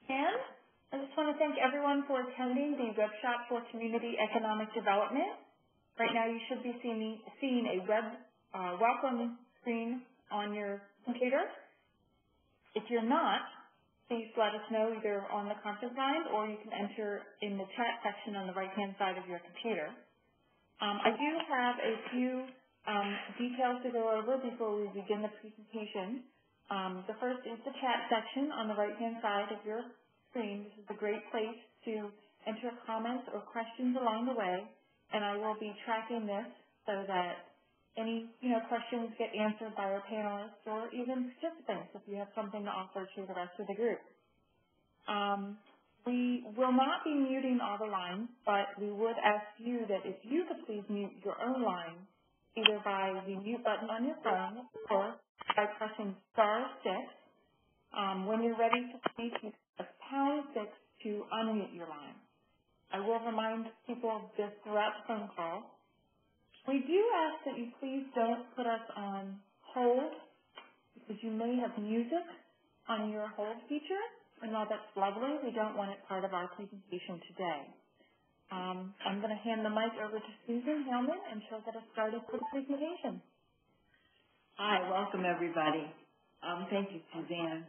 And I just want to thank everyone for attending the Webshop for Community Economic Development. Right now you should be seeing a welcome screen on your computer. If you're not, please let us know either on the conference line or you can enter in the chat section on the right-hand side of your computer. I do have a few details to go over before we begin the presentation. The first is the chat section on the right-hand side of your screen. This is a great place to enter comments or questions along the way, and I will be tracking this so that any questions get answered by our panelists or even participants if you have something to offer to the rest of the group. We will not be muting all the lines, but we would ask you that if you could please mute your own line, either by the mute button on your phone or by pressing *6. When you're ready to speak, you press #6 to unmute your line. I will remind people of this throughout the phone call. We do ask that you please don't put us on hold because you may have music on your hold feature, and while that's lovely, we don't want it part of our presentation today. I'm going to hand the mic over to Susan Hellman, and she'll get us started for the presentation. Hi, welcome everybody. Thank you, Suzanne.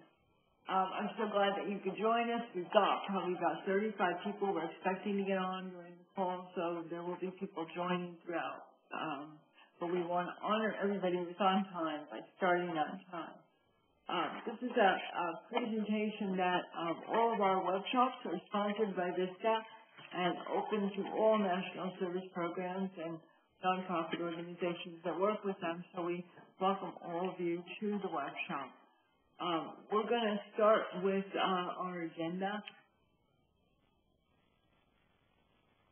I'm so glad that you could join us. We've got probably about 35 people we're expecting to get on during the call, so there will be people joining throughout. But we want to honor everybody who's on time by starting on time. This is a presentation that all of our web shops are sponsored by VISTA and open to all national service programs and nonprofit organizations that work with them, so we welcome all of you to the web shop. We're going to start with our agenda.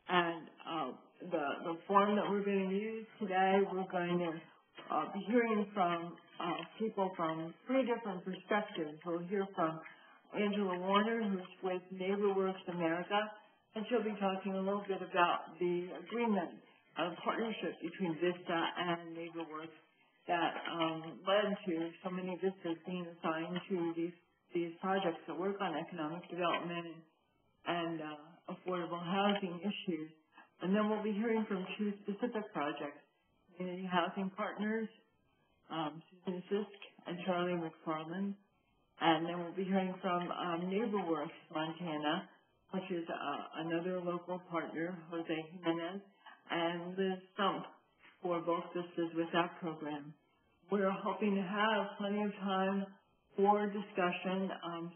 And the form that we're going to use today, we're going to be hearing from people from 3 different perspectives. We'll hear from Angela Warner, who's with NeighborWorks America, and she'll be talking a little bit about the agreement, partnership between VISTA and NeighborWorks that led to so many VISTAs being assigned to these projects that work on economic development and affordable housing issues. And then we'll be hearing from 2 specific projects, Community Housing Partners, Susan Fisk and Charlie McFarland. And then we'll be hearing from NeighborWorks Montana, which is another local partner, Jose Jimenez, and Liz Stump for both VISTAs with that program. We're hoping to have plenty of time for discussion,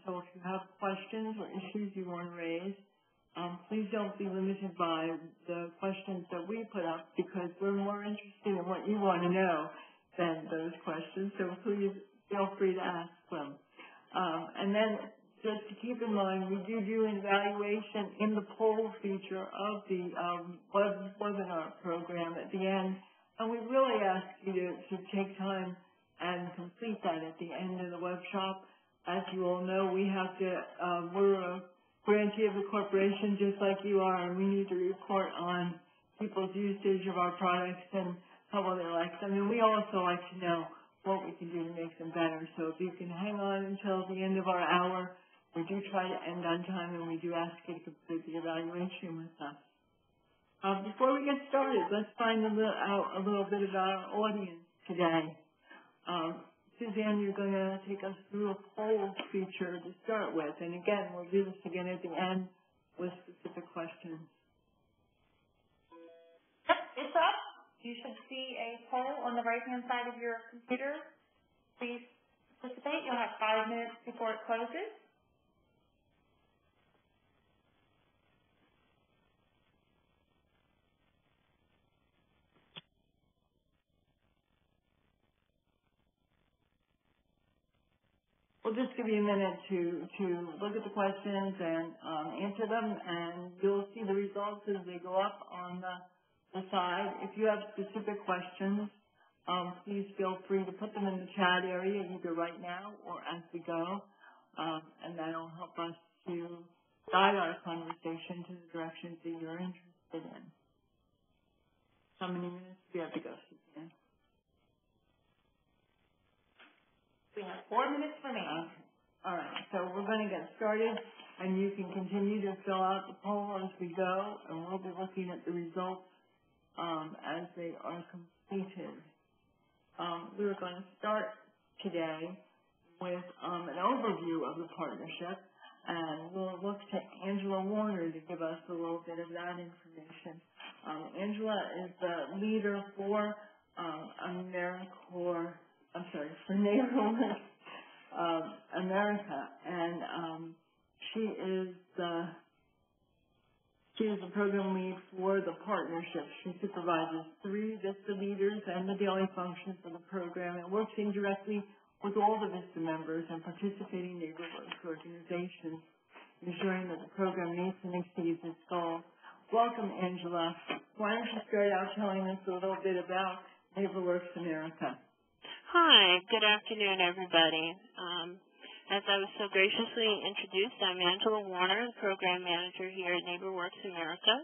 so if you have questions or issues you want to raise, please don't be limited by the questions that we put up because we're more interested in what you want to know than those questions, so please feel free to ask them. And then just to keep in mind, we do an evaluation in the poll feature of the webinar program at the end, and we really ask you to take time and complete that at the end of the web shop. As you all know, we have to, we're a grantee of a corporation just like you are, and we need to report on people's usage of our products and how well they like them. And we also like to know what we can do to make them better. So if you can hang on until the end of our hour, we do try to end on time, and we do ask you to complete the evaluation with us. Before we get started, let's find out a little bit about our audience today. Suzanne, you're going to take us through a poll feature to start with. And again, we'll do this again at the end with specific questions. Yep, it's up. You should see a poll on the right-hand side of your computer. Please participate. You'll have 5 minutes before it closes. We'll just give you a minute to look at the questions and answer them, and you'll see the results as they go up on the side. If you have specific questions, please feel free to put them in the chat area either right now or as we go, and that'll help us to guide our conversation to the directions that you're interested in. How many minutes do you have to go, Suzanne? We have 4 minutes remaining. All right, so we're going to get started. and you can continue to fill out the poll as we go, and we'll be looking at the results as they are completed. We were going to start today with an overview of the partnership, and we'll look to Angela Warner to give us a little bit of that information. Angela is the leader for NeighborWorks America, and she is the program lead for the partnership. She supervises 3 VISTA leaders and the daily functions of the program, and works indirectly with all the VISTA members and participating NeighborWorks organizations, ensuring that the program meets and exceeds its goals. Welcome, Angela. Why don't you start out telling us a little bit about NeighborWorks America? Hi, good afternoon, everybody. As I was so graciously introduced, I'm Angela Warner, the Program Manager here at NeighborWorks America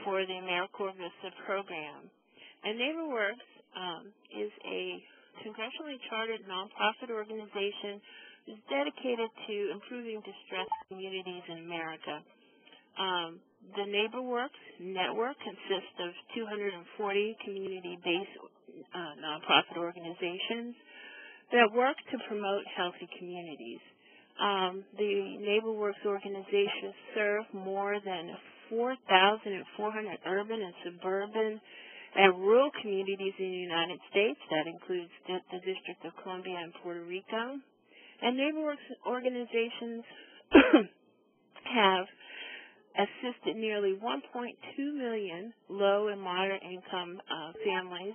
for the AmeriCorps VISTA program. And NeighborWorks is a congressionally chartered nonprofit organization that's dedicated to improving distressed communities in America. The NeighborWorks network consists of 240 community-based nonprofit organizations that work to promote healthy communities. The NeighborWorks organizations serve more than 4,400 urban and suburban and rural communities in the United States. That includes the District of Columbia and Puerto Rico. And NeighborWorks organizations have assisted nearly 1.2 million low and moderate income families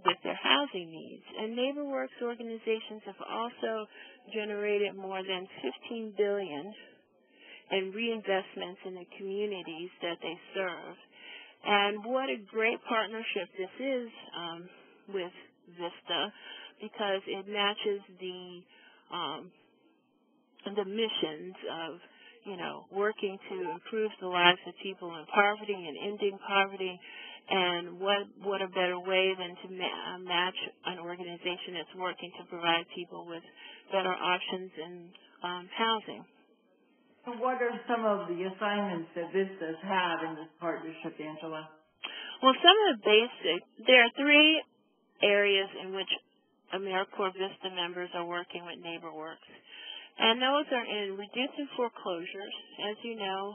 with their housing needs. And NeighborWorks organizations have also generated more than $15 billion in reinvestments in the communities that they serve. And what a great partnership this is with VISTA, because it matches the missions of, working to improve the lives of people in poverty and ending poverty. And what a better way than to match an organization that's working to provide people with better options in housing. So what are some of the assignments that VISTAs have in this partnership, Angela? Well, some of the there are 3 areas in which AmeriCorps VISTA members are working with NeighborWorks. And those are in reducing foreclosures. As you know,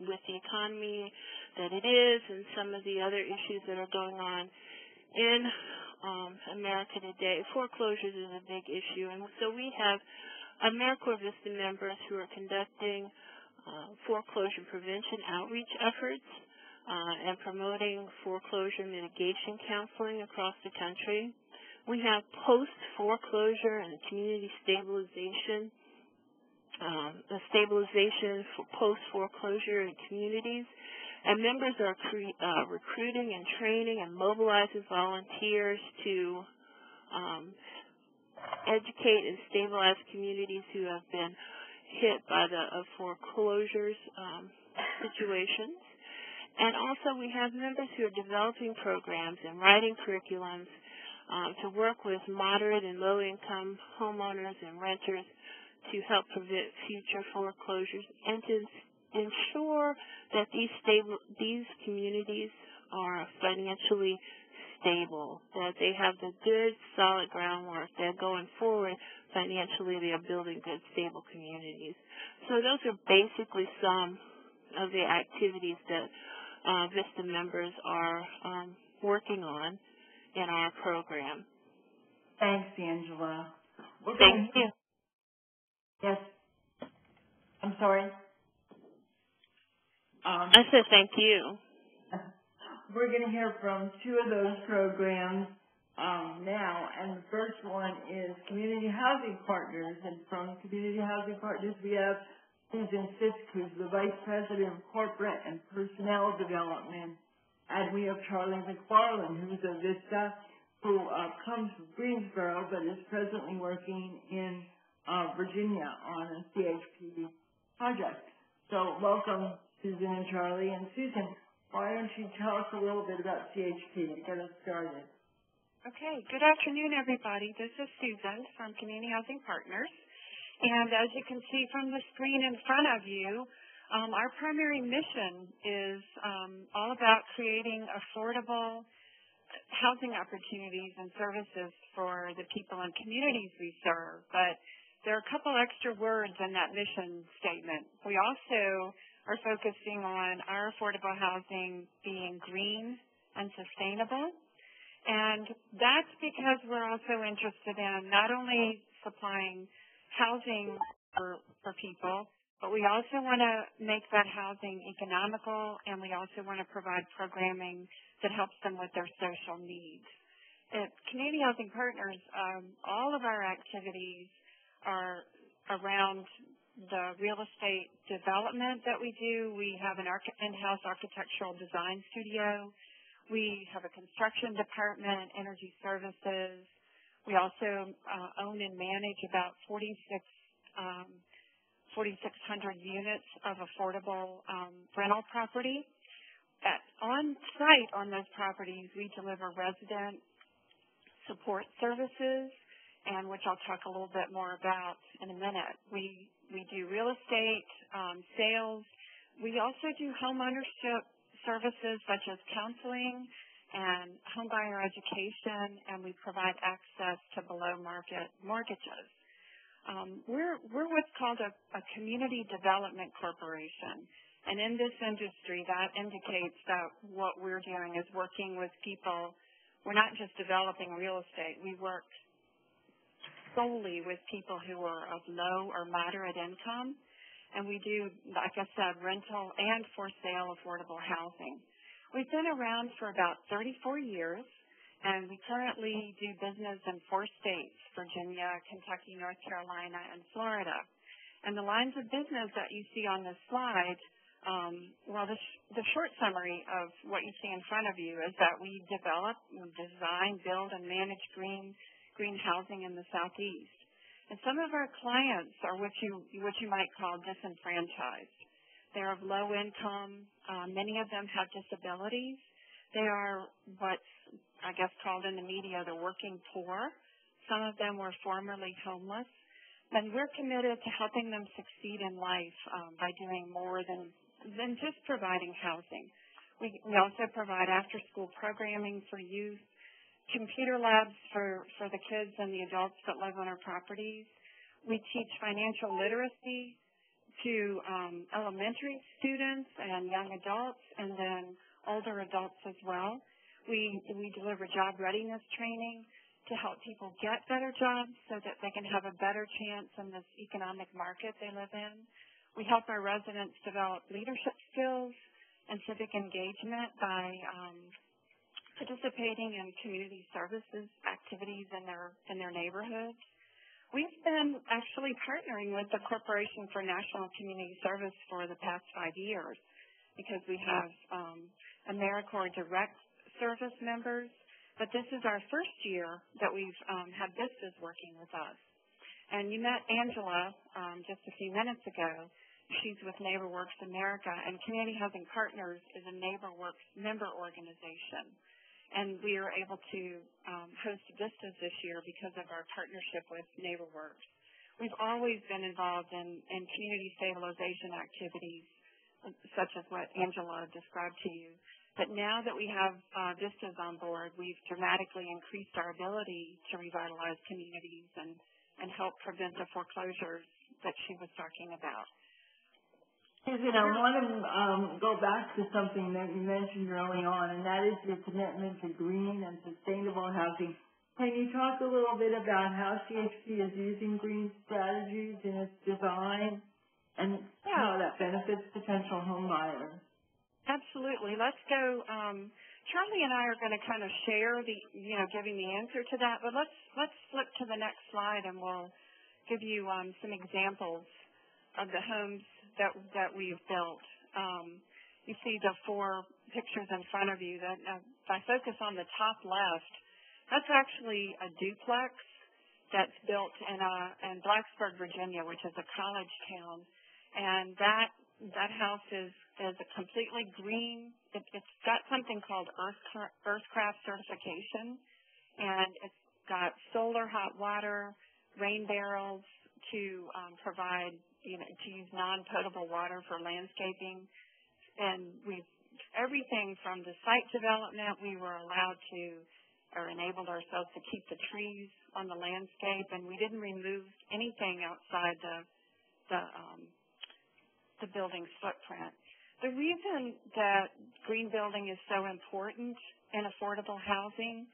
with the economy that it is and some of the other issues that are going on in America today, foreclosures is a big issue. And so we have AmeriCorps VISTA members who are conducting foreclosure prevention outreach efforts and promoting foreclosure mitigation counseling across the country. We have post-foreclosure and community stabilization, stabilization for post-foreclosure in communities. And members are recruiting and training and mobilizing volunteers to educate and stabilize communities who have been hit by the foreclosures situations. And also we have members who are developing programs and writing curriculums to work with moderate and low-income homeowners and renters to help prevent future foreclosures and to ensure that these communities are financially stable, that they have the good, solid groundwork, that going forward financially they are building good, stable communities. So those are basically some of the activities that VISTA members are working on in our program. Thanks, Angela. Thank you. Yes. I'm sorry. I said thank you. We're going to hear from 2 of those programs now, and the first one is Community Housing Partners. And from Community Housing Partners, we have Susan Fisk, who's the Vice President of Corporate and Personnel Development. And we have Charlie McFarland, who's a VISTA, who comes from Greensboro, but is presently working in Virginia on a CHP project. So welcome, Susan and Charlie. And Susan, why don't you tell us a little bit about CHP to get us started? Okay, good afternoon, everybody. This is Susan from Community Housing Partners. And as you can see from the screen in front of you, our primary mission is all about creating affordable housing opportunities and services for the people and communities we serve. But there are a couple extra words in that mission statement. We also are focusing on our affordable housing being green and sustainable. And that's because we're also interested in not only supplying housing for people, but we also want to make that housing economical, and we also want to provide programming that helps them with their social needs. At Community Housing Partners, all of our activities are around the real estate development that we do. We have an in-house architectural design studio. We have a construction department, energy services. We also own and manage about 4,600 units of affordable rental property. On site on those properties, we deliver resident support services, and which I'll talk a little bit more about in a minute. We do real estate sales. We also do home ownership services such as counseling and homebuyer education, and we provide access to below-market mortgages. We're what's called a community development corporation, and in this industry, that indicates that what we're doing is working with people. We're not just developing real estate. We work solely with people who are of low or moderate income, and we do, like I said, rental and for sale affordable housing. We've been around for about 34 years, and we currently do business in 4 states, Virginia, Kentucky, North Carolina, and Florida. And the lines of business that you see on this slide, the short summary of what you see in front of you is that we develop, design, build, and manage green housing in the Southeast. And some of our clients are what you might call disenfranchised. They're of low income. Many of them have disabilities. They are what's, I guess, called in the media the working poor. Some of them were formerly homeless. And we're committed to helping them succeed in life by doing more than just providing housing. We also provide after-school programming for youth, computer labs for the kids and the adults that live on our properties. We teach financial literacy to elementary students and young adults, and then older adults as well. We deliver job readiness training to help people get better jobs so that they can have a better chance in this economic market they live in. We help our residents develop leadership skills and civic engagement by participating in community services activities in their neighborhoods. We've been actually partnering with the Corporation for National Community Service for the past 5 years because we have AmeriCorps Direct Service members, but this is our first year that we've had VISTAs working with us. And you met Angela just a few minutes ago. She's with NeighborWorks America, and Community Housing Partners is a NeighborWorks member organization. And we are able to host VISTAs this year because of our partnership with NeighborWorks. We've always been involved in community stabilization activities, such as what Angela described to you. But now that we have VISTAs on board, we've dramatically increased our ability to revitalize communities and help prevent the foreclosures that she was talking about. Susan, I want to go back to something that you mentioned early on, and that is your commitment to green and sustainable housing. Can you talk a little bit about how CHP is using green strategies in its design and how that benefits potential home buyers? Absolutely. Let's go. Charlie and I are going to kind of share giving the answer to that, but let's flip to the next slide and we'll give you some examples of the homes that we've built. You see the 4 pictures in front of you. That if I focus on the top left, that's actually a duplex that's built in Blacksburg, Virginia, which is a college town, and that house is a completely green. It's got something called Earthcraft certification, and it's got solar hot water, rain barrels, to provide, to use non-potable water for landscaping. And everything from the site development, we were allowed to, or enabled ourselves to keep the trees on the landscape, and we didn't remove anything outside the building's footprint. The reason that green building is so important in affordable housing,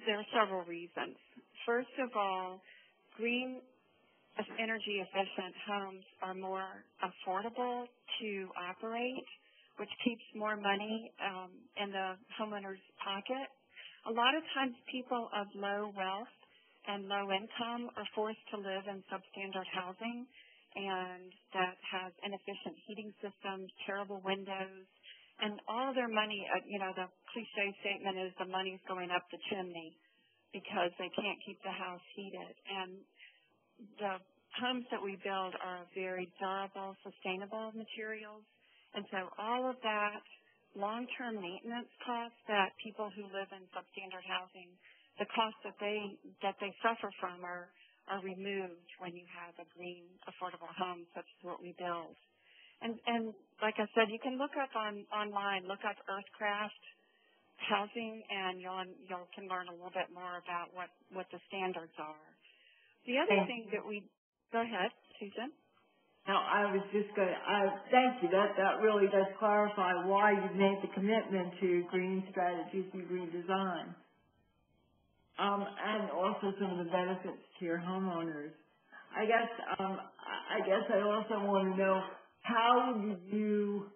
there are several reasons. First of all, green energy efficient homes are more affordable to operate, which keeps more money in the homeowner's pocket. A lot of times people of low wealth and low income are forced to live in substandard housing, and that has inefficient heating systems, terrible windows, and all their money, the cliche statement is the money's going up the chimney because they can't keep the house heated. And the homes that we build are very durable, sustainable materials. And so all of that long-term maintenance costs that people who live in substandard housing, the costs that they suffer from are removed when you have a green, affordable home such as what we build. And like I said, you can look up online, look up Earthcraft housing, and you can learn a little bit more about what the standards are. The other thing that go ahead, Susan. No, I was just going to, thank you. That really does clarify why you've made the commitment to green strategies and green design. And also some of the benefits to your homeowners. I guess I also want to know, how do you,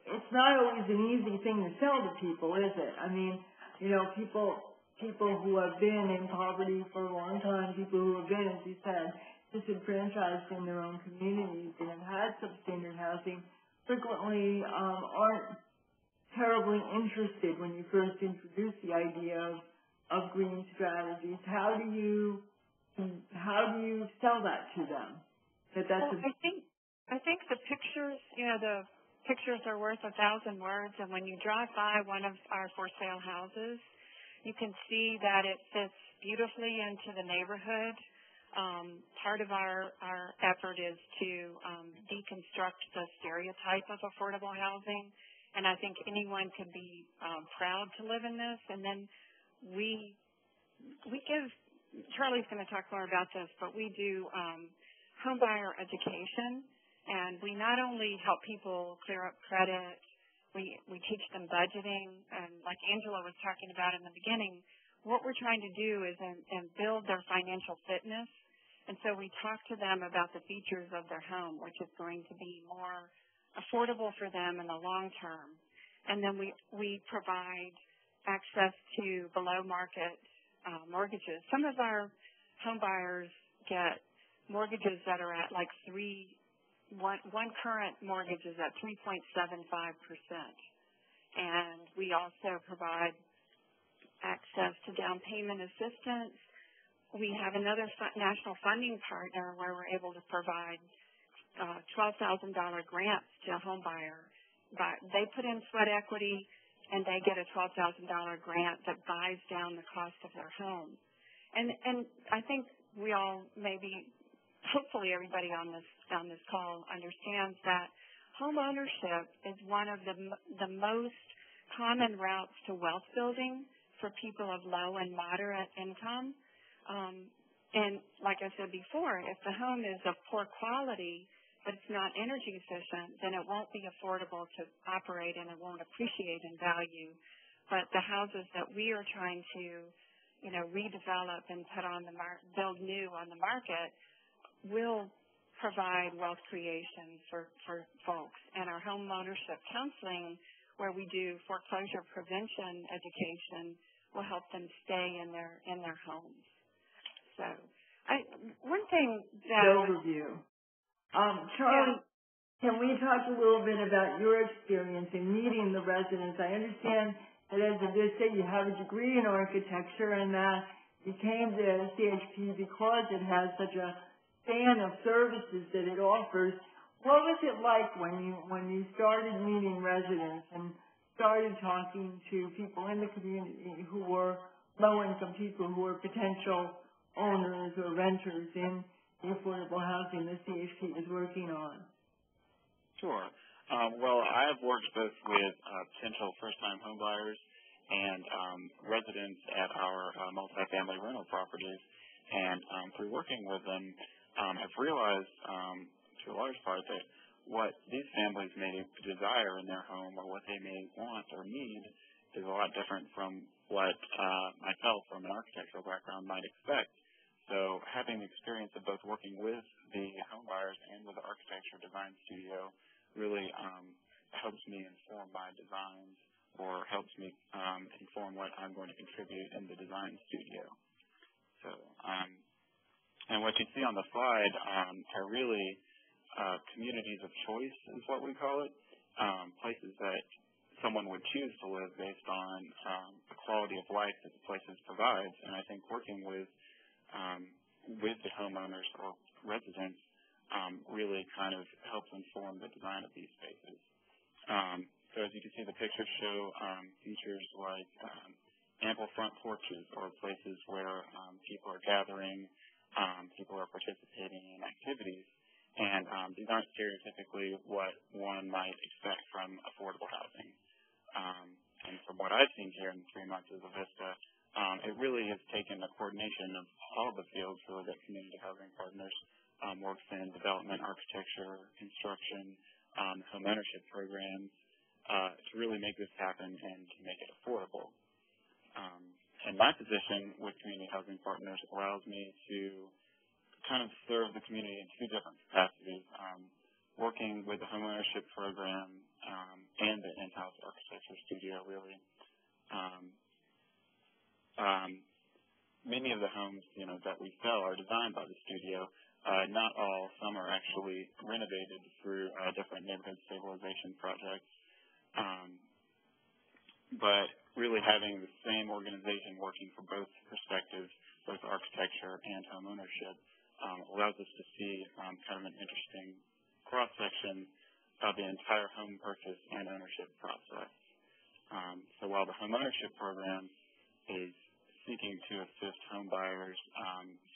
it's not always an easy thing to sell to people, is it? I mean, people who have been in poverty for a long time, people who have been, as you said, disenfranchised in their own communities and have had substandard housing, frequently aren't terribly interested when you first introduce the idea of green strategies. How do you sell that to them? I think the pictures, the pictures are worth 1,000 words, and when you drive by one of our for sale houses, you can see that it fits beautifully into the neighborhood. Part of our effort is to deconstruct the stereotype of affordable housing, and I think anyone can be proud to live in this. And then we give, Charlie's going to talk more about this, but we do homebuyer education, and we not only help people clear up credit, we teach them budgeting, and like Angela was talking about in the beginning, what we're trying to do is build their financial fitness. And so we talk to them about the features of their home, which is going to be more affordable for them in the long term. And then we provide access to below market mortgages. Some of our home buyers get mortgages that are at like one current mortgage is at 3.75%. And we also provide access to down payment assistance. We have another national funding partner where we're able to provide $12,000 grants to a home buyer. But they put in sweat equity, and they get a $12,000 grant that buys down the cost of their home. And I think we all hopefully everybody on this call understands that home ownership is one of the most common routes to wealth building for people of low and moderate income. And like I said before, if the home is of poor quality, but it's not energy efficient, then it won't be affordable to operate and it won't appreciate in value. But the houses that we are trying to, redevelop and build new on the market will provide wealth creation for folks. And our home ownership counseling, where we do foreclosure prevention education, will help them stay in their homes. So, one thing that overview. Charlie, can we talk a little bit about your experience in meeting the residents? I understand that as a VISTA, you have a degree in architecture, and that you came to CHP because it has such a span of services that it offers. What was it like when you started meeting residents and started talking to people in the community who were low-income people, who were potential owners or renters in the affordable housing the CHP is working on? Sure. Well, I have worked both with potential first-time homebuyers and residents at our multifamily rental properties, and through working with them, I've realized to a large part that what these families may desire in their home or what they may want or need is a lot different from what myself from an architectural background might expect. So having the experience of both working with the homebuyers and with the architecture design studio really helps me inform my designs or helps me inform what I'm going to contribute in the design studio. So, and what you see on the slide are really communities of choice is what we call it, places that someone would choose to live based on the quality of life that the places provides. And I think working with the homeowners or residents really kind of helps inform the design of these spaces. So as you can see, the pictures show features like ample front porches or places where people are gathering, people are participating in activities. And these aren't stereotypically what one might expect from affordable housing. And from what I've seen here in the 3 months as a VISTA, it really has taken the coordination of all the fields really that Community Housing Partners works in: development, architecture, construction, home ownership programs, to really make this happen and to make it affordable. And my position with Community Housing Partners allows me to kind of serve the community in 2 different capacities, working with the homeownership program and the in-house architecture studio, really. Many of the homes, that we sell are designed by the studio. Not all. Some are actually renovated through different neighborhood stabilization projects. But really having the same organization working for both perspectives, both architecture and home ownership, allows us to see kind of an interesting cross-section of the entire home purchase and ownership process. So while the home ownership program is seeking to assist home buyers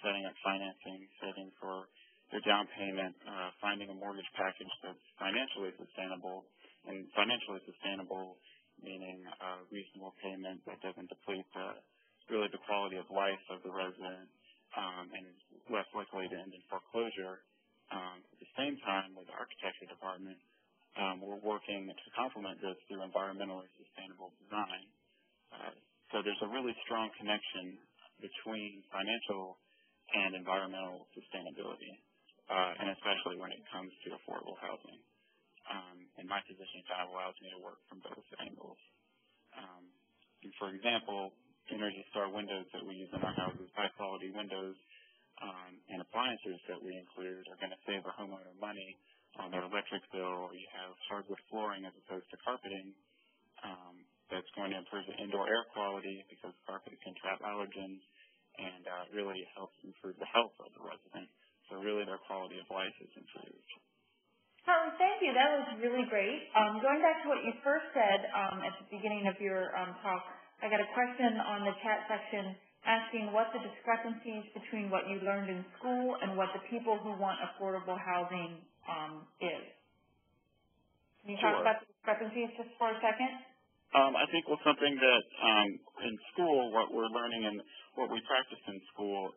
setting up financing, saving for their down payment, finding a mortgage package that's financially sustainable, and financially sustainable meaning a reasonable payment that doesn't deplete really the quality of life of the resident, and is less likely to end in foreclosure. At the same time, with the architecture department, we're working to complement this through environmentally sustainable design. So there's a really strong connection between financial and environmental sustainability, and especially when it comes to affordable housing. And my position kind of allows me to work from both angles. For example, Energy Star windows that we use in our houses, high-quality windows and appliances that we include are going to save the homeowner money on their electric bill. You have hardwood flooring as opposed to carpeting. That's going to improve the indoor air quality because carpet can trap allergens and really helps improve the health of the resident. So really their quality of life is improved. Thank you. That was really great. Going back to what you first said at the beginning of your talk, I got a question on the chat section asking what the discrepancies between what you learned in school and what the people who want affordable housing is. Can you talk about the discrepancies just for a second? I think something that in school, what we're learning and what we practice in school,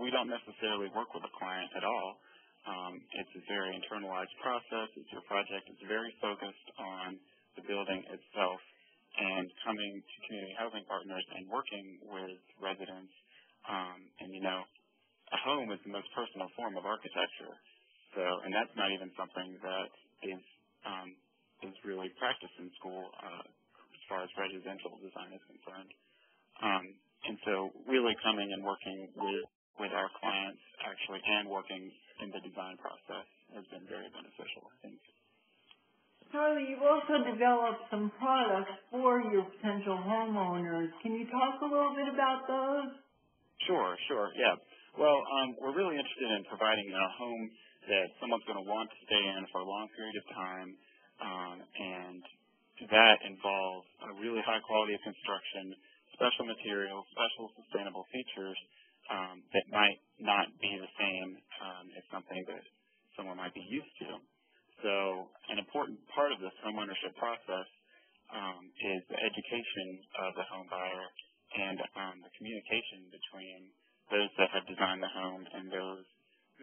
we don't necessarily work with a client at all. It's a very internalized process. It's your project. It's very focused on the building itself. And coming to Community Housing Partners and working with residents, and a home is the most personal form of architecture. So, and that's not even something that is really practiced in school as far as residential design is concerned. And so really coming and working with our clients actually and working in the design process has been very beneficial, I think. Charlie, you've also developed some products for your potential homeowners. Can you talk a little bit about those? Sure, yeah. Well, we're really interested in providing a home that someone's going to want to stay in for a long period of time, and that involves a really high quality of construction, special materials, special sustainable features, that might not be the same as something that someone might be used to. So an important part of this homeownership process is the education of the home buyer and the communication between those that have designed the home and those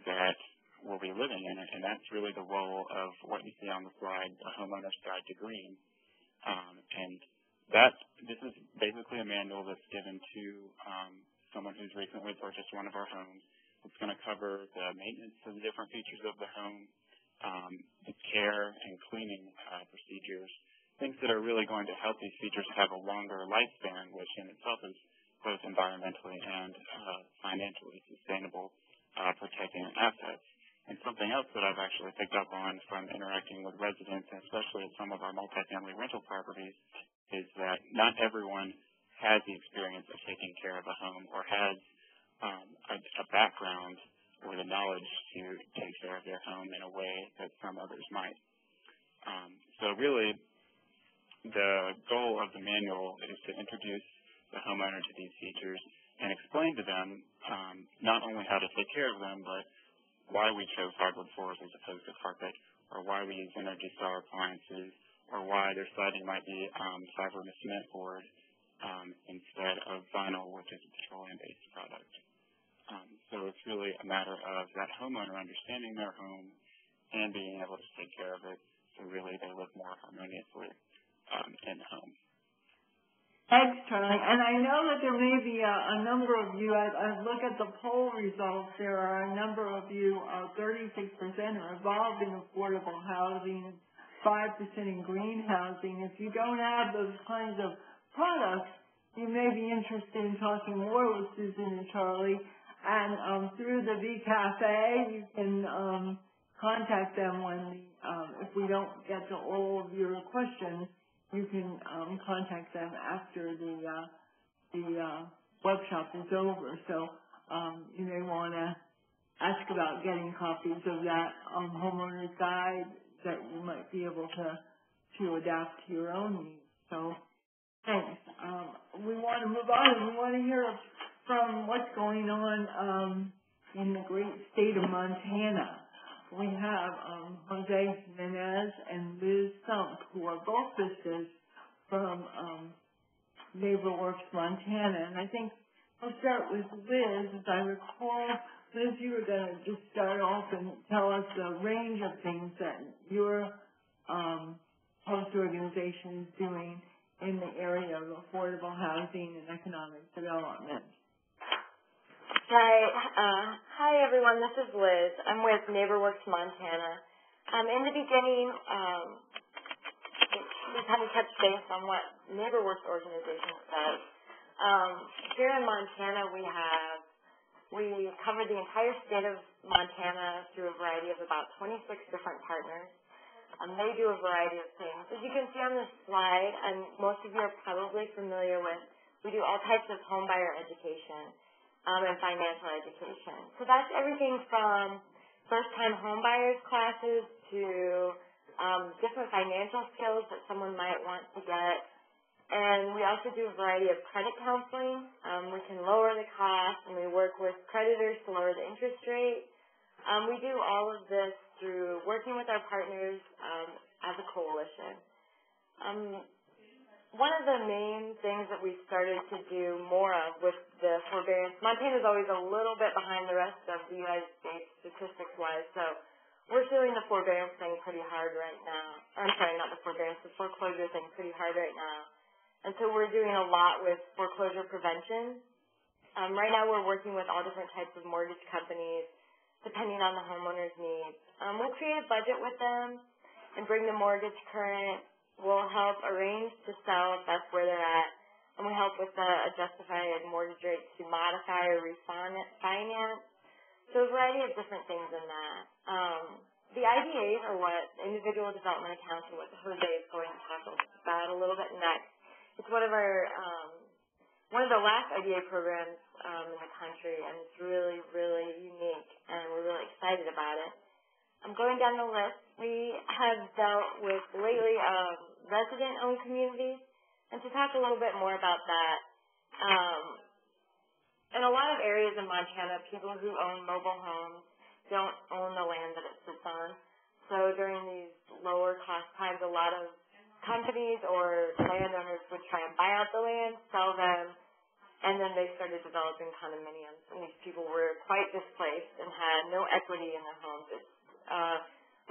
that will be living in it. And that's really the role of what you see on the slide, the Homeowner's Guide to Green. And this is basically a manual that's given to someone who's recently purchased one of our homes. It's going to cover the maintenance of the different features of the home, the care and cleaning procedures, things that are really going to help these features have a longer lifespan, which in itself is both environmentally and financially sustainable, protecting assets. And something else that I've actually picked up on from interacting with residents, and especially at some of our multifamily rental properties, is that not everyone has the experience of taking care of a home or has a background or the knowledge to take care of their home in a way that some others might. So really, the goal of the manual is to introduce the homeowner to these features and explain to them not only how to take care of them, but why we chose hardwood floors as opposed to carpet, or why we use Energy Star appliances, or why their siding might be fiber and cement board instead of vinyl, which is a petroleum-based product. So it's really a matter of that homeowner understanding their home and being able to take care of it, so really they live more harmoniously in the home. Thanks, Charlie. And I know that there may be a number of you, I look at the poll results, there are a number of you, 36% are involved in affordable housing, 5% in green housing. If you don't have those kinds of products, you may be interested in talking more with Susan and Charlie. And through the V Cafe, you can contact them when, if we don't get to all of your questions, you can contact them after the webshop is over. So you may want to ask about getting copies of that homeowner's guide that you might be able to adapt to your own needs. So thanks. We want to move on, and we want to hear from what's going on in the great state of Montana. We have Jose Jimenez and Liz Sunk, who are both VISTAs from NeighborWorks Montana. And I think we'll start with Liz. As I recall, Liz, you were going to just start off and tell us the range of things that your host organization is doing in the area of affordable housing and economic development. Hi, everyone. This is Liz. I'm with NeighborWorks Montana. In the beginning, we kind of touch base on what NeighborWorks organization does. Here in Montana, we cover the entire state of Montana through a variety of about 26 different partners. They do a variety of things. As you can see on this slide, and most of you are probably familiar with, we do all types of home buyer education. And financial education. So that's everything from first-time homebuyers classes to different financial skills that someone might want to get. And we also do a variety of credit counseling. We can lower the cost, and we work with creditors to lower the interest rate. We do all of this through working with our partners as a coalition. One of the main things that we started to do more of with the forbearance, Montana is always a little bit behind the rest of the United States statistics-wise, so we're feeling the forbearance thing pretty hard right now. I'm sorry, not the forbearance, the foreclosure thing pretty hard right now. And so we're doing a lot with foreclosure prevention. Right now we're working with all different types of mortgage companies, depending on the homeowner's needs. We'll create a budget with them and bring the mortgage current. We'll help arrange to sell if that's where they're at, and we help with a justified mortgage rate to modify or refinance. So a variety of different things in that. The IDAs are what individual development accounts are what Jose is going to talk about a little bit next. It's one of the last IDA programs in the country, and it's really, really unique, and we're really excited about it. I'm going down the list. We have dealt with lately resident-owned communities, and to talk a little bit more about that, in a lot of areas in Montana, people who own mobile homes don't own the land that it sits on. So during these lower cost times, a lot of companies or landowners would try and buy out the land, sell them, and then they started developing condominiums. And these people were quite displaced and had no equity in their homes. It's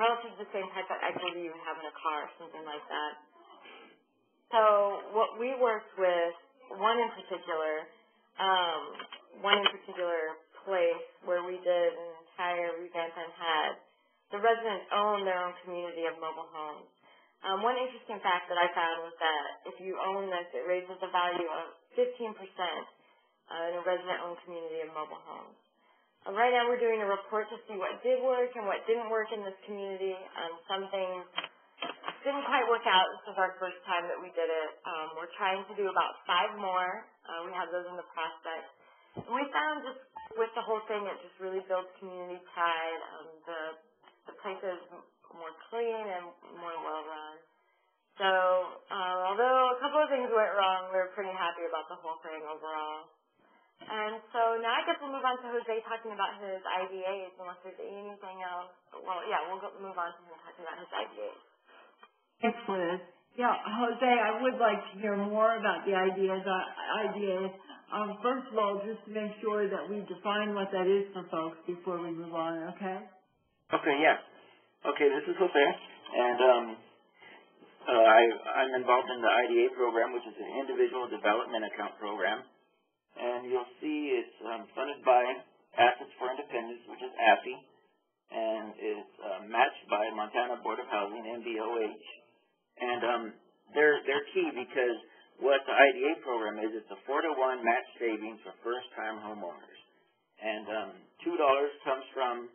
relative to the same type of equity you would have in a car, something like that. So what we worked with, one in particular place where we did an entire revamp and had the residents own their own community of mobile homes. One interesting fact that I found was that if you own this, it raises the value of 15% in a resident-owned community of mobile homes. Right now we're doing a report to see what did work and what didn't work in this community. Some things didn't quite work out. This was our first time that we did it. We're trying to do about 5 more. We have those in the prospect. And we found just with the whole thing, it just really builds community pride. The place is more clean and more well-run. So although a couple of things went wrong, we were pretty happy about the whole thing overall. And so now I guess we'll move on to Jose talking about his IDAs, unless there's anything else. Well, yeah, we'll move on to him talking about his IDAs. Thanks, Liz. Yeah, Jose, I would like to hear more about the IDAs. First of all, just to make sure that we define what that is for folks before we move on, okay? Okay, yeah. Okay, this is Jose, and I'm involved in the IDA program, which is an Individual Development Account program. And you'll see it's funded by Assets for Independence, which is AFI, and it's matched by Montana Board of Housing, MBOH. And they're key because what the IDA program is, it's a 4-to-1 match savings for first-time homeowners. And $2 comes from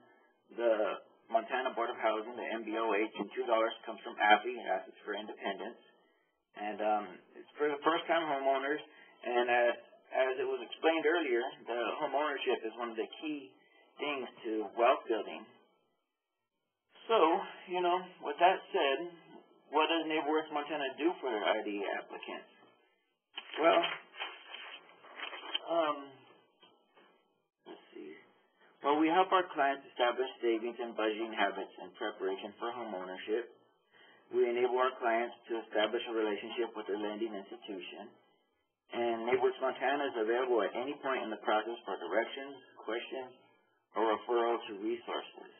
the Montana Board of Housing, the MBOH, and $2 comes from AFI, Assets for Independence. And it's for the first-time homeowners, and as it was explained earlier, the home ownership is one of the key things to wealth building. So, with that said, what does NeighborWorks Montana do for their IDA applicants? Well, let's see. Well, we help our clients establish savings and budgeting habits in preparation for home ownership. We enable our clients to establish a relationship with their lending institution. And NeighborWorks Montana is available at any point in the process for directions, questions, or referral to resources.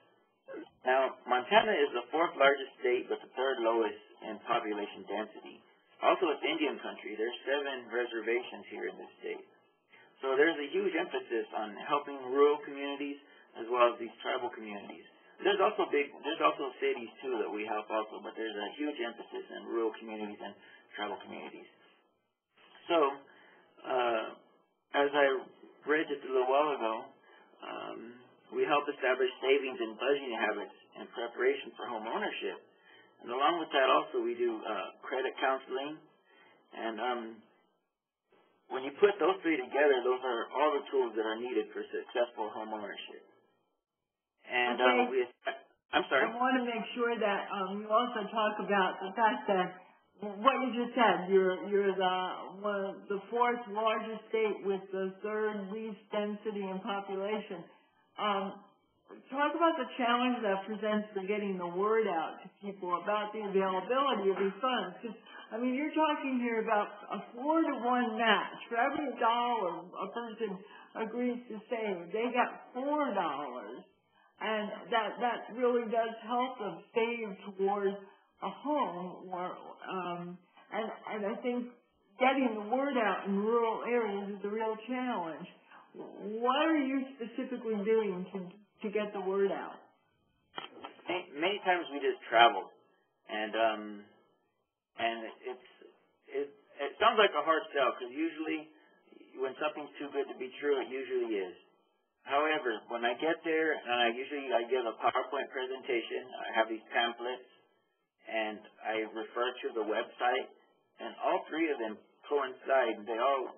Now, Montana is the 4th largest state but the 3rd lowest in population density. Also, it's Indian country. There's 7 reservations here in this state. So there's a huge emphasis on helping rural communities as well as these tribal communities. There's also cities too that we help also, but there's a huge emphasis in rural communities and tribal communities. So, as I read just a little while ago, we help establish savings and budgeting habits in preparation for home ownership. And along with that also we do credit counseling. And when you put those 3 together, those are all the tools that are needed for successful home ownership. And I'm sorry. I want to make sure that you also talk about the fact that what you just said, you're the 4th largest state with the 3rd least density in population. Talk about the challenge that presents for getting the word out to people about the availability of these funds. Because, you're talking here about a 4-to-1 match. For every $1 a person agrees to save, they got $4. And that really does help them save towards a home, and I think getting the word out in rural areas is a real challenge. What are you specifically doing to get the word out? Many times we just travel, and it sounds like a hard sell because usually when something's too good to be true, it usually is. However, when I get there, and I give a PowerPoint presentation, I have these pamphlets, and I refer to the website, and all 3 of them coincide. They all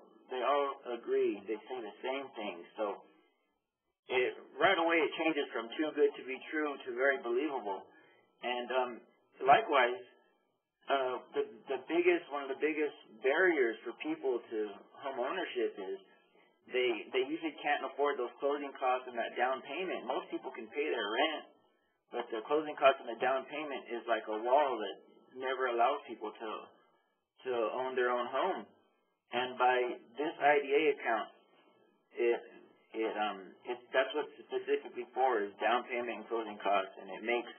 agree. They say the same thing. So right away it changes from too good to be true to very believable. And likewise, one of the biggest barriers for people to home ownership is they usually can't afford those closing costs and that down payment. Most people can pay their rent, but the closing costs and the down payment is like a wall that never allows people to own their own home. And by this IDA account, that's what it's specifically for, is down payment and closing costs, and it makes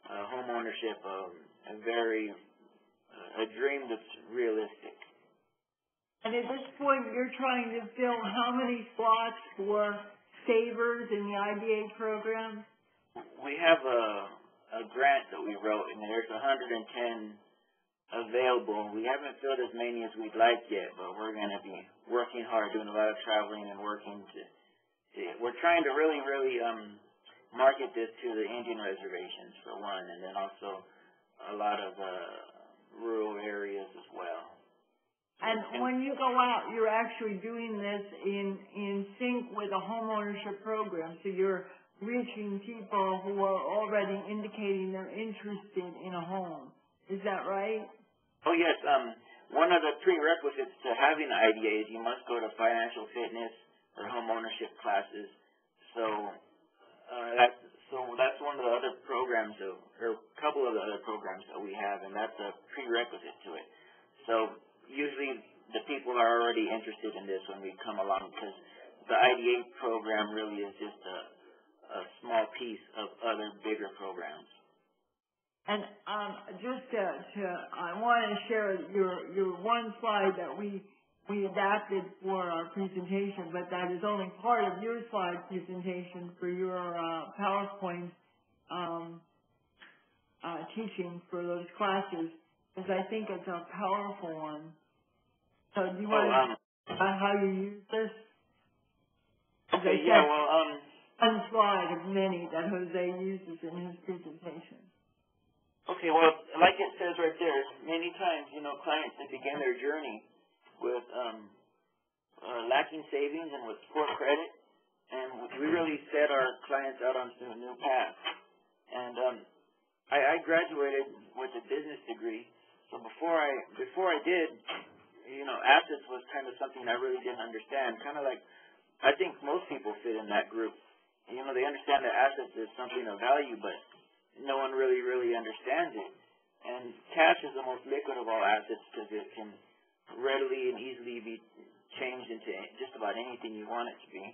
home ownership a dream that's realistic. And at this point, you're trying to fill how many slots for savers in the IDA program? We have a grant that we wrote, and there's 110 available. We haven't filled as many as we'd like yet, but we're going to be working hard, doing a lot of traveling and working to we're trying to really market this to the Indian reservations, for one, and then also a lot of rural areas as well. And when you go out, you're actually doing this in sync with a homeownership program, so you're reaching people who are already indicating they're interested in a home. Is that right? Oh, yes. One of the prerequisites to having an IDA is you must go to financial fitness or home ownership classes. So that's one of the other programs, or a couple of the other programs that we have, and that's a prerequisite to it. So usually the people are already interested in this when we come along, because the IDA program really is just a small piece of other bigger programs. And I want to share your one slide that we adapted for our presentation, but that is only part of your slide presentation for your PowerPoint teaching for those classes, because I think it's a powerful one. So do you want to talk about how you use this? Okay, yeah, one slide of many that Jose uses in his presentation. Okay, well, like it says right there, many times, clients that begin their journey with lacking savings and with poor credit, and we really set our clients out on a new path. And I graduated with a business degree, so before I did, assets was kind of something I really didn't understand. Kind of like, I think most people fit in that group. They understand that assets is something of value, but no one really understands it. And cash is the most liquid of all assets, because it can readily and easily be changed into just about anything you want it to be.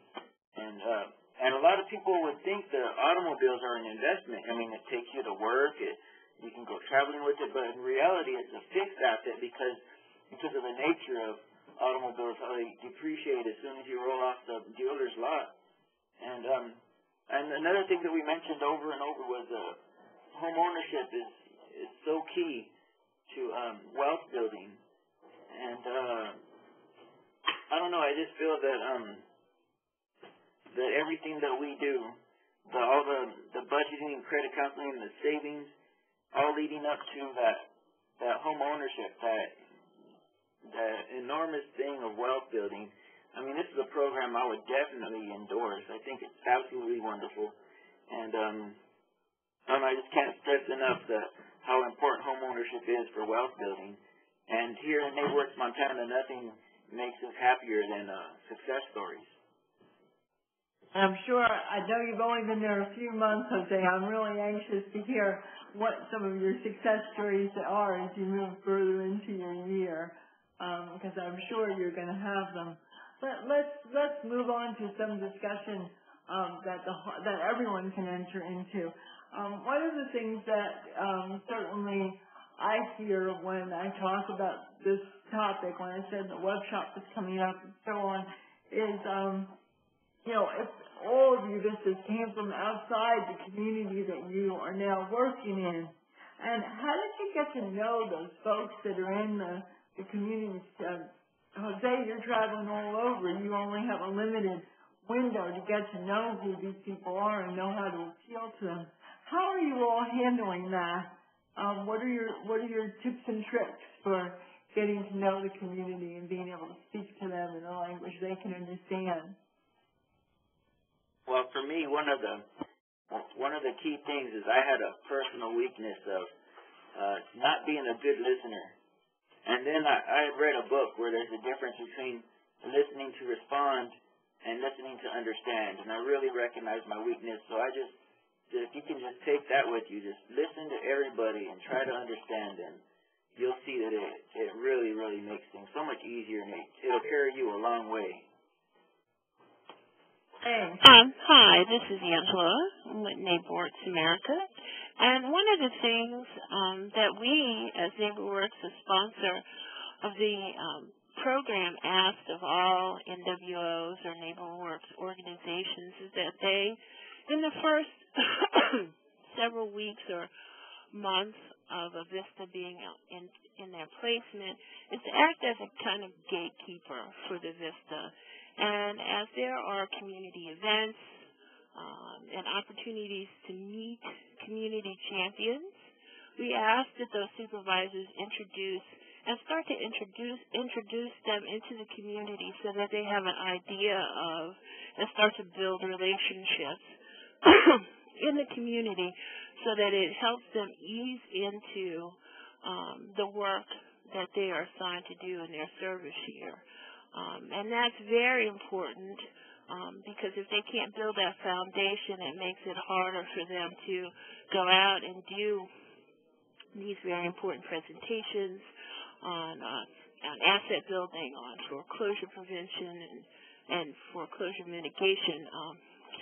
And a lot of people would think the automobiles are an investment. I mean, it takes you to work, you can go traveling with it, but in reality it's a fixed asset because of the nature of automobiles, how they depreciate as soon as you roll off the dealer's lot. And another thing that we mentioned over and over was home ownership is so key to wealth building. And I don't know, I just feel that that everything that we do, all the budgeting, credit counseling, the savings, all leading up to that home ownership, that enormous thing of wealth building. I mean, this is a program I would definitely endorse. I think it's absolutely wonderful. And I just can't stress enough how important home ownership is for wealth building. And here in NeighborWorks Montana, nothing makes us happier than success stories. I'm sure, I know you've only been there a few months, Jose. I'm really anxious to hear what some of your success stories are as you move further into your year, because I'm sure you're going to have them. But let's move on to some discussion that everyone can enter into. One of the things that certainly I hear when I talk about this topic, when I said the Webshop is coming up and so on, is if all of you visitors came from outside the community that you are now working in, and how did you get to know those folks that are in the community? Jose, you're traveling all over. You only have a limited window to get to know who these people are and know how to appeal to them. How are you all handling that? What are your tips and tricks for getting to know the community and being able to speak to them in a language they can understand? Well, for me, one of the key things is I had a personal weakness of not being a good listener. And then I had read a book where there's a difference between listening to respond and listening to understand. And I really recognize my weakness, so I just, if you can just take that with you, just listen to everybody and try to understand them. You'll see that it really, really makes things so much easier, and it'll carry you a long way. Thanks. Hi, this is Angela with NeighborWorks America. And one of the things that we, as NeighborWorks, a sponsor of the program, asked of all NWOs or NeighborWorks organizations is that they, in the first several weeks or months of a VISTA being in their placement, is to act as a kind of gatekeeper for the VISTA. And as there are community events and opportunities to meet community champions, we ask that those supervisors start to introduce them into the community so that they have an idea of and start to build relationships in the community so that it helps them ease into the work that they are assigned to do in their service year. And that's very important because if they can't build that foundation, it makes it harder for them to go out and do these very important presentations on asset building, on foreclosure prevention, and foreclosure mitigation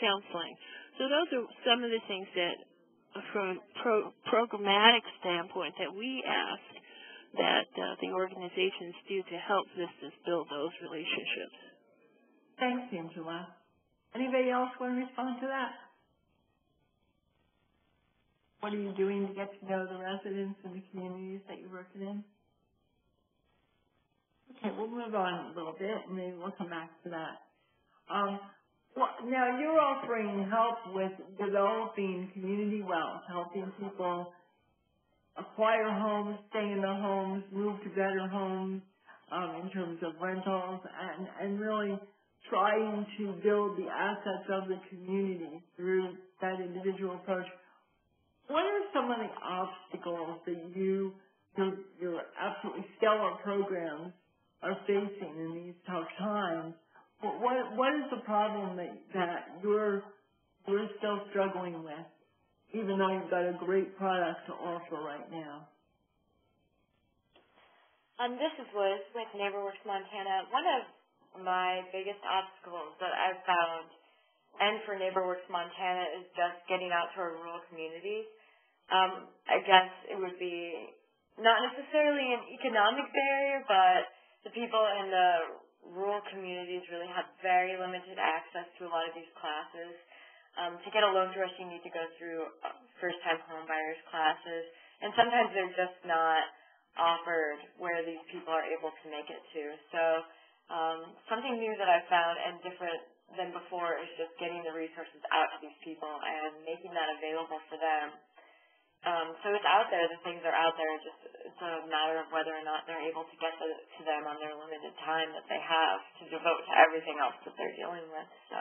counseling. So those are some of the things that, from a programmatic standpoint, that we ask that the organizations do to help VISTAs build those relationships. Thanks, Angela. Anybody else want to respond to that? What are you doing to get to know the residents and the communities that you're working in? Okay, we'll move on a little bit, and maybe we'll come back to that. Now, you're offering help with developing community wealth, helping people acquire homes, stay in their homes, move to better homes in terms of rentals, and really trying to build the assets of the community through that individual approach. What are some of the obstacles that your absolutely stellar programs are facing in these tough times? What is the problem that you're still struggling with, even though you've got a great product to offer right now? This is Liz with NeighborWorks Montana. One of my biggest obstacles that I've found, and for NeighborWorks Montana, is just getting out to our rural communities. I guess it would be not necessarily an economic barrier, but the people in the rural communities really have very limited access to a lot of these classes. To get a loan to us, you need to go through first-time homebuyers classes, and sometimes they're just not offered where these people are able to make it to. So something new that I've found and different than before is just getting the resources out to these people and making that available for them. So it's out there. The things are out there. It's a matter of whether or not they're able to get to them on their limited time that they have to devote to everything else that they're dealing with. So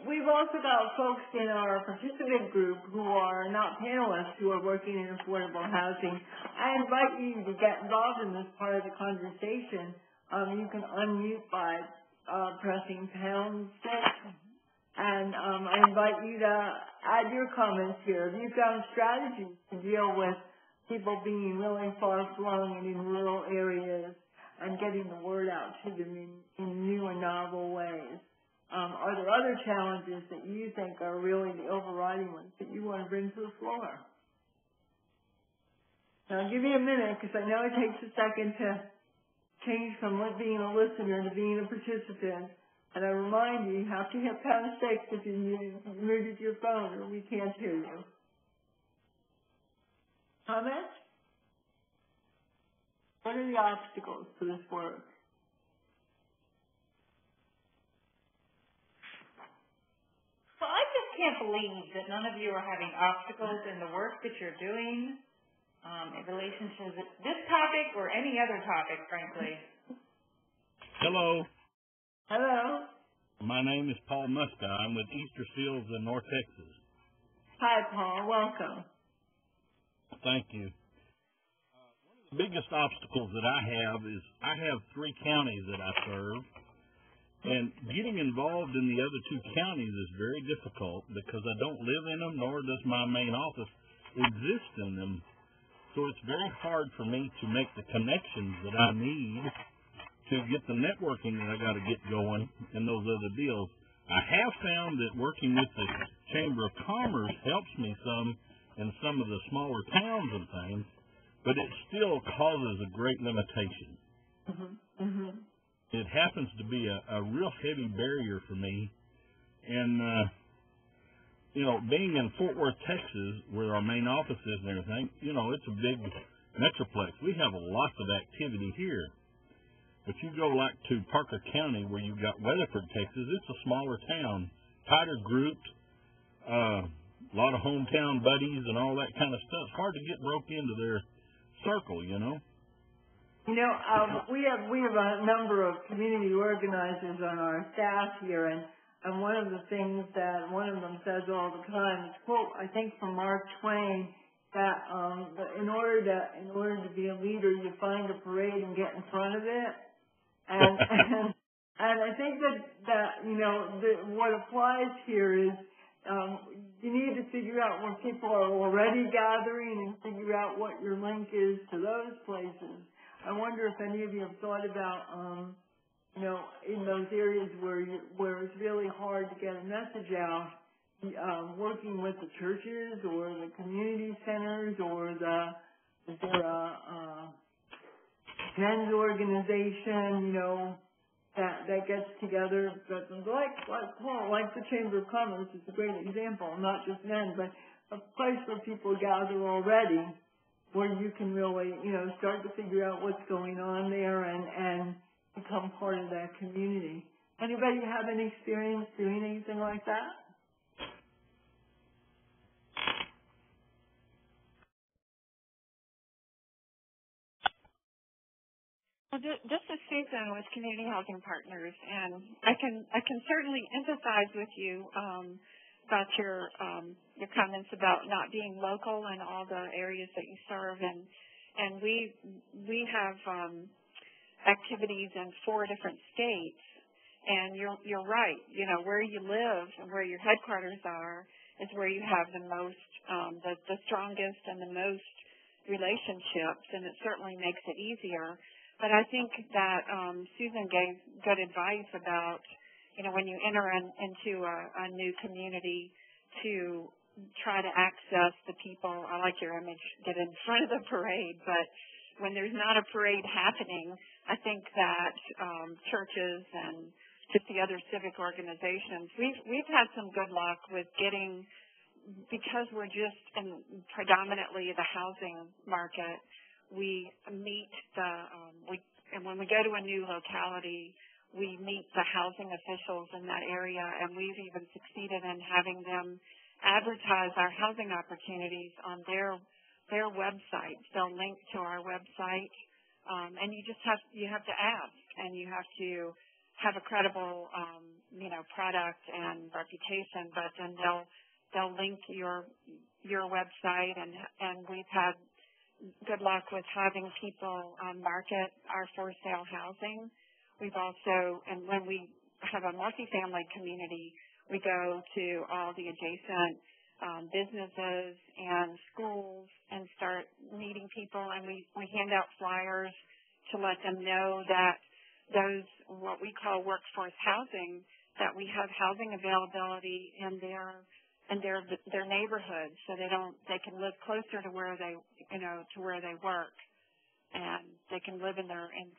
we've also got folks in our participant group who are not panelists who are working in affordable housing. I invite you to get involved in this part of the conversation. You can unmute by pressing #6. And I invite you to add your comments here. If you've got strategies to deal with people being really far-flung and in rural areas and getting the word out to them in new and novel ways. Are there other challenges that you think are really the overriding ones that you want to bring to the floor? Now, I'll give you a minute because I know it takes a second to change from being a listener to being a participant. And I remind you have to hit #6 if you muted your phone or we can't hear you. Comments? What are the obstacles to this work? Well, I just can't believe that none of you are having obstacles in the work that you're doing in relation to this topic or any other topic, frankly. Hello. Hello. My name is Paul Muska. I'm with Easter Seals in North Texas. Hi, Paul. Welcome. Thank you. One of the biggest obstacles that I have is I have 3 counties that I serve, And getting involved in the other two counties is very difficult because I don't live in them, nor does my main office exist in them. So it's very hard for me to make the connections that I need to get the networking that I got to get going in those other deals. I have found that working with the Chamber of Commerce helps me some in some of the smaller towns and things, but it still causes a great limitation. It happens to be a real heavy barrier for me. And, being in Fort Worth, Texas, where our main office is and everything, it's a big metroplex. We have a lot of activity here. But you go like to Parker County, where you've got Weatherford, Texas, it's a smaller town, tighter grouped, a lot of hometown buddies and all that kind of stuff. It's hard to get broke into their circle, we have a number of community organizers on our staff here, and one of the things that one of them says all the time is, quote, I think from Mark Twain, that in order to be a leader, you find a parade and get in front of it. And I think that what applies here is you need to figure out where people are already gathering and figure out what your link is to those places. I wonder if any of you have thought about in those areas where it's really hard to get a message out, working with the churches or the community centers or is there a men's organization, that gets together, but like the Chamber of Commerce is a great example, not just men, but a place where people gather already, where you can really, start to figure out what's going on there and become part of that community. Anybody have any experience doing anything like that? Well, this is Susan with Community Housing Partners, and I can certainly empathize with you about your comments about not being local in all the areas that you serve, and we have activities in 4 different states, and you're right. Where you live and where your headquarters are is where you have the most, the strongest and the most relationships, and it certainly makes it easier. But I think that Susan gave good advice about, when you enter into a new community to try to access the people. I like your image, get in front of the parade, but when there's not a parade happening, I think that churches and just the other civic organizations, we've had some good luck with getting, because we're just in predominantly the housing market, we meet and when we go to a new locality, we meet the housing officials in that area, and we've even succeeded in having them advertise our housing opportunities on their website. They'll link to our website, and you have to ask, and you have to have a credible, product and reputation. But then they'll link your website, and we've had good luck with having people market our for sale housing. We've also, and when we have a multifamily community, we go to all the adjacent businesses and schools and start meeting people, and we hand out flyers to let them know that those, what we call workforce housing, that we have housing availability in their neighborhoods, so they can live closer to where they work, and they can live in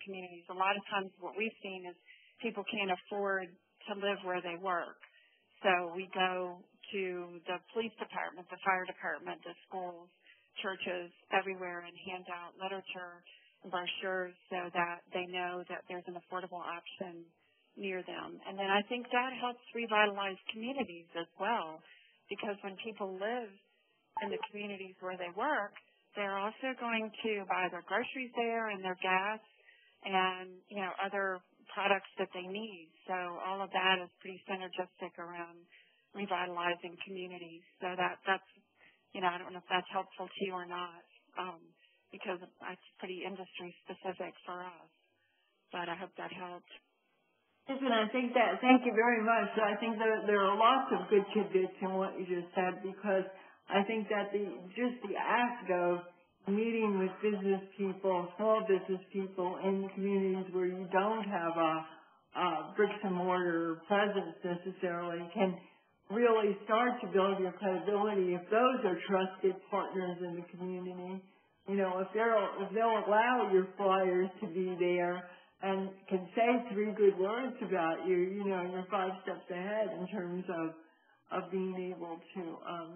communities. A lot of times what we've seen is people can't afford to live where they work. So we go to the police department, the fire department, the schools, churches, everywhere, and hand out literature and brochures so that they know that there's an affordable option near them. And then I think that helps revitalize communities as well, because when people live in the communities where they work, they're also going to buy their groceries there and their gas and, other products that they need. So all of that is pretty synergistic around revitalizing communities. So that's, I don't know if that's helpful to you or not, because it's pretty industry specific for us. But I hope that helped. Listen, thank you very much. I think there are lots of good tidbits in what you just said, because I think that just the act of meeting with business people, small business people in communities where you don't have a bricks and mortar presence necessarily can really start to build your credibility if those are trusted partners in the community. You know, if they'll allow your flyers to be there and can say 3 good words about you, you know, you're 5 steps ahead in terms of being able to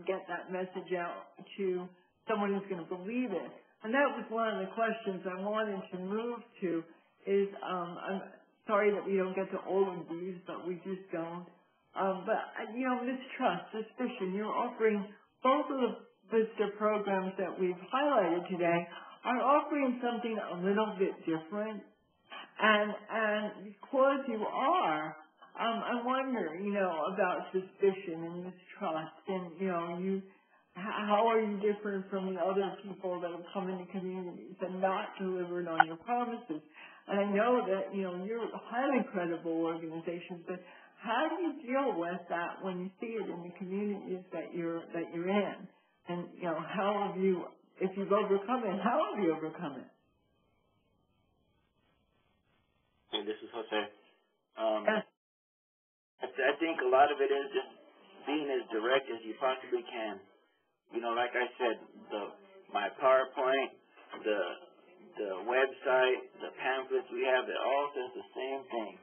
get that message out to someone who's going to believe it. And that was one of the questions I wanted to move to is, I'm sorry that we don't get to all of these, but we just don't. But, you know, mistrust, suspicion, you're offering both of the VISTA programs that we've highlighted today are offering something a little bit different. And because you are, I wonder, you know, about suspicion and mistrust and, you know, how are you different from the other people that have come into communities and not delivered on your promises? And I know that, you know, you're a highly credible organization, but how do you deal with that when you see it in the communities that you're in? And, you know, how have you, if you've overcome it, how have you overcome it? Hey, this is Jose. Yes. I think a lot of it is just being as direct as you possibly can. You know, like I said, my PowerPoint, the website, the pamphlets we have, it all says the same thing.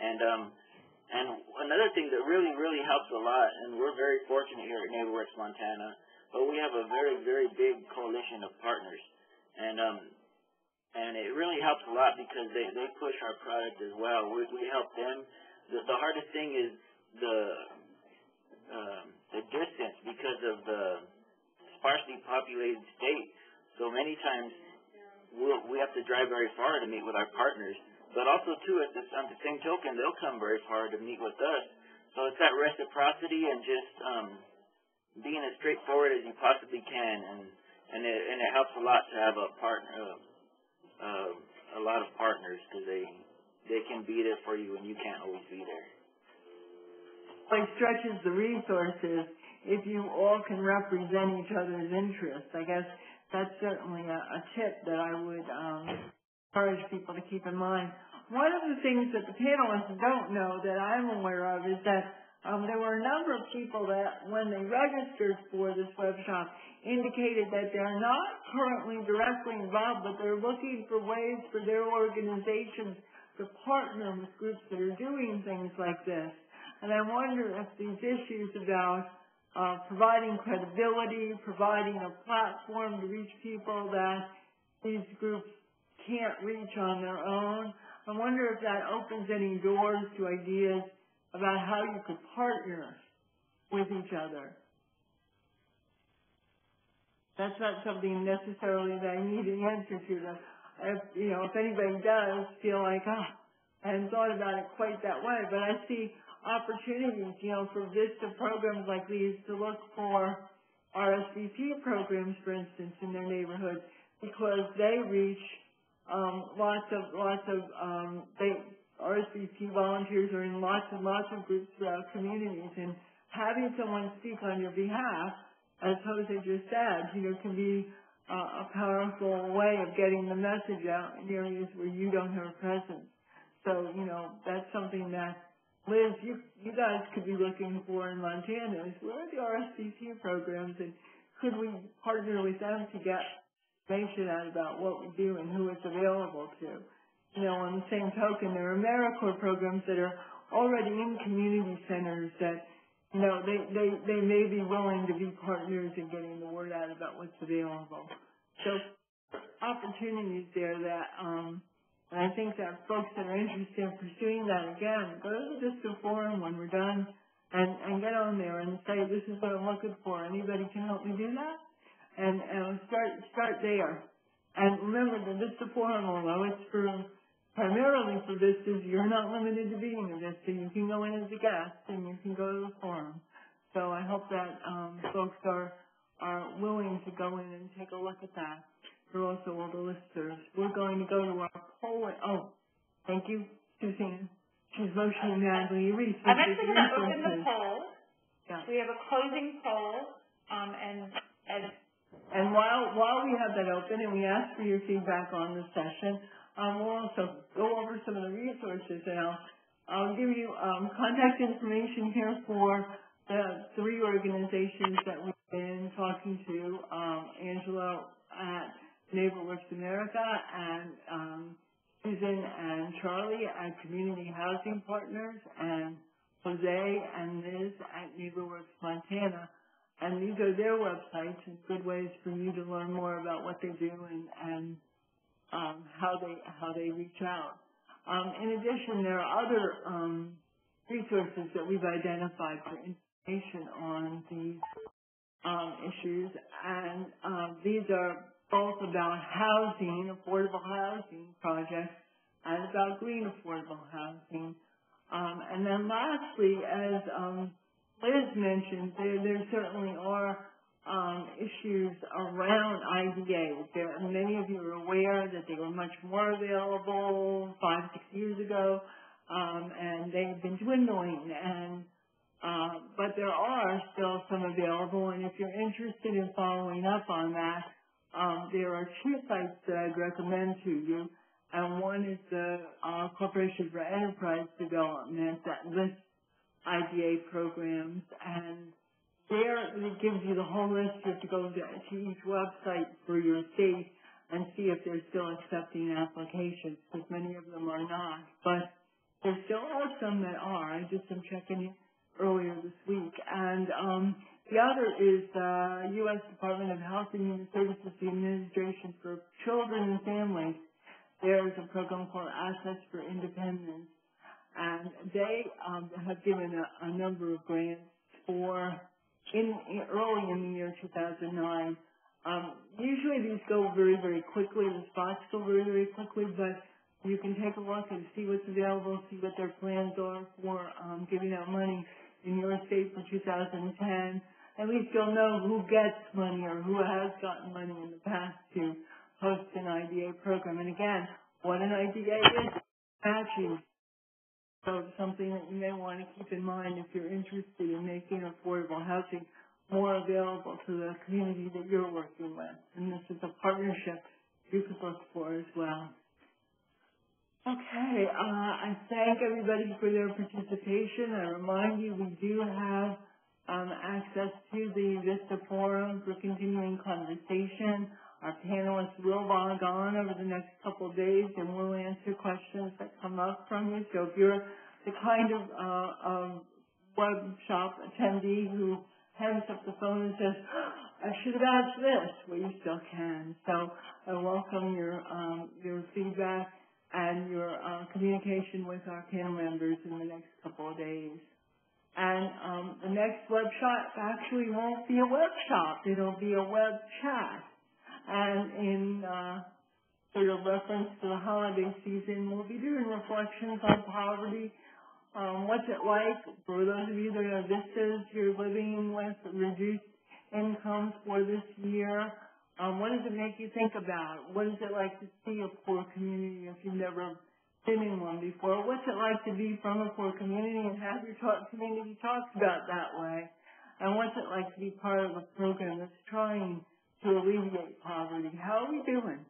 And another thing that really, really helps a lot, and we're very fortunate here at NeighborWorks Montana, but we have a very, very big coalition of partners. And it really helps a lot because they push our product as well. We help them. The hardest thing is the distance because of the sparsely populated state. So many times we have to drive very far to meet with our partners. But also, too, on the same token, they'll come very far to meet with us. So it's that reciprocity and just being as straightforward as you possibly can. And it helps a lot to have a lot of partners because they can be there for you when you can't always be there. It stretches the resources if you all can represent each other's interests. I guess that's certainly a tip that I would encourage people to keep in mind. One of the things that the panelists don't know that I'm aware of is that there were a number of people that, when they registered for this webshop, indicated that they're not currently directly involved, but they're looking for ways for their organizations to partner with groups that are doing things like this. And I wonder if these issues about providing credibility, providing a platform to reach people that these groups can't reach on their own, I wonder if that opens any doors to ideas about how you could partner with each other. That's not something necessarily that I need an answer to. If anybody does feel like, I hadn't thought about it quite that way, but I see opportunities, for VISTA programs like these to look for RSVP programs, for instance, in their neighborhood, because they reach RSVP volunteers are in lots and lots of groups throughout communities, and having someone speak on your behalf, as Jose just said, can be a powerful way of getting the message out in areas where you don't have a presence. So, that's something that, Liz, you guys could be looking for in Montana is where are the RSVP programs, and could we partner with them to get information out about what we do and who it's available to? On the same token, there are AmeriCorps programs that are already in community centers that, they may be willing to be partners in getting the word out about what's available. So opportunities there that, and I think that folks that are interested in pursuing that, again, go to the VISTA forum when we're done and get on there and say, this is what I'm looking for. Anybody can help me do that? And start there. And remember, the VISTA forum, although it's primarily for VISTAs, you're not limited to being a VISTA. You can go in as a guest and you can go to the forum. So I hope that folks are willing to go in and take a look at that. There are also all the listservs. We're going to go to our poll. Oh, thank you, Suzanne. She's motioning Natalie. I'm actually going to open the poll. Yeah. We have a closing poll, and while we have that open and we ask for your feedback on the session, we'll also go over some of the resources, and I'll give you contact information here for the 3 organizations that we've been talking to, Angela at NeighborWorks America, and Susan and Charlie at Community Housing Partners, and Jose and Liz at NeighborWorks Montana. And these are their websites and good ways for you to learn more about what they do and how they reach out. In addition, there are other resources that we've identified for information on these issues, and these are both about housing, affordable housing projects, and about green affordable housing. And then lastly, as Liz mentioned, there certainly are issues around IDAs. Many of you are aware that they were much more available 5, 6 years ago, and they've been dwindling. But there are still some available, and if you're interested in following up on that, there are 2 sites that I'd recommend to you, and one is the Corporation for Enterprise Development that lists IDA programs, and there it gives you the whole list. You have to go to each website for your state and see if they're still accepting applications, because many of them are not. But there still are some that are. I did some checking earlier this week. And the other is the U.S. Department of Health and Human Services, the Administration for Children and Families. There is a program called Assets for Independence. And they have given a number of grants for early in the year 2009. Usually these go very, very quickly. The spots go very, very quickly, but you can take a look and see what's available, see what their plans are for giving out money in your state for 2010. At least you'll know who gets money or who has gotten money in the past to host an IDA program. And again, what an IDA is, matching. So something that you may want to keep in mind if you're interested in making affordable housing more available to the community that you're working with. And this is a partnership you could look for as well. Okay, I thank everybody for their participation. I remind you we do have access to the VISTA forum for continuing conversation. Our panelists will log on over the next couple of days and we'll answer questions that come up from you. So if you're the kind of Webshop attendee who hangs up the phone and says, I should have asked this, well, you still can. So I welcome your feedback and your communication with our panel members in the next couple of days. And the next Webshop actually won't be a Webshop. It'll be a web chat. And in sort of reference to the holiday season, we'll be doing reflections on poverty. What's it like for those of you that are vistas, you're living with reduced incomes for this year? What does it make you think about? What is it like to see a poor community if you've never been in one before? What's it like to be from a poor community and have your community talked about that way? And what's it like to be part of a program that's trying to alleviate poverty? How are we doing?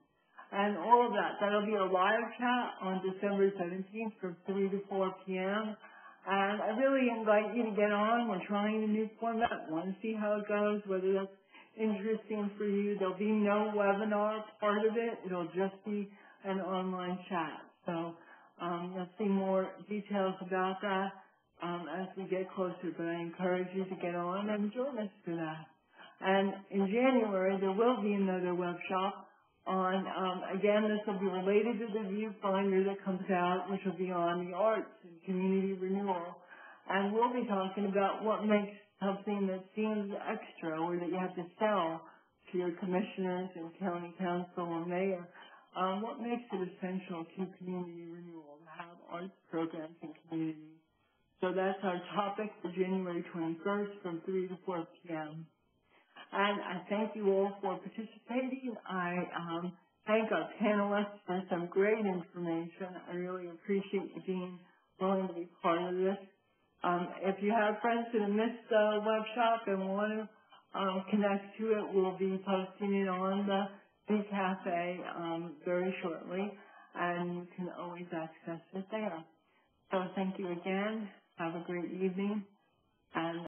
And all of that. That'll be a live chat on December 17th from 3 to 4 p.m. And I really invite you to get on. We're trying a new format. Want to see how it goes, whether that's interesting for you. There'll be no webinar part of it. It'll just be an online chat. So you'll see more details about that as we get closer. But I encourage you to get on and join us for that. And in January, there will be another Webshop on, again, this will be related to the viewfinder that comes out, which will be on the arts and community renewal. And we'll be talking about what makes something that seems extra or that you have to sell to your commissioners and county council and mayor. What makes it essential to community renewal to have arts programs in communities? So that's our topic for January 21st from 3 to 4 p.m. And I thank you all for participating. I thank our panelists for some great information. I really appreciate you being willing to be friends that have missed the Webshop and want to connect to it, we'll be posting it on the Big Cafe very shortly, and you can always access it there. So thank you again. Have a great evening, and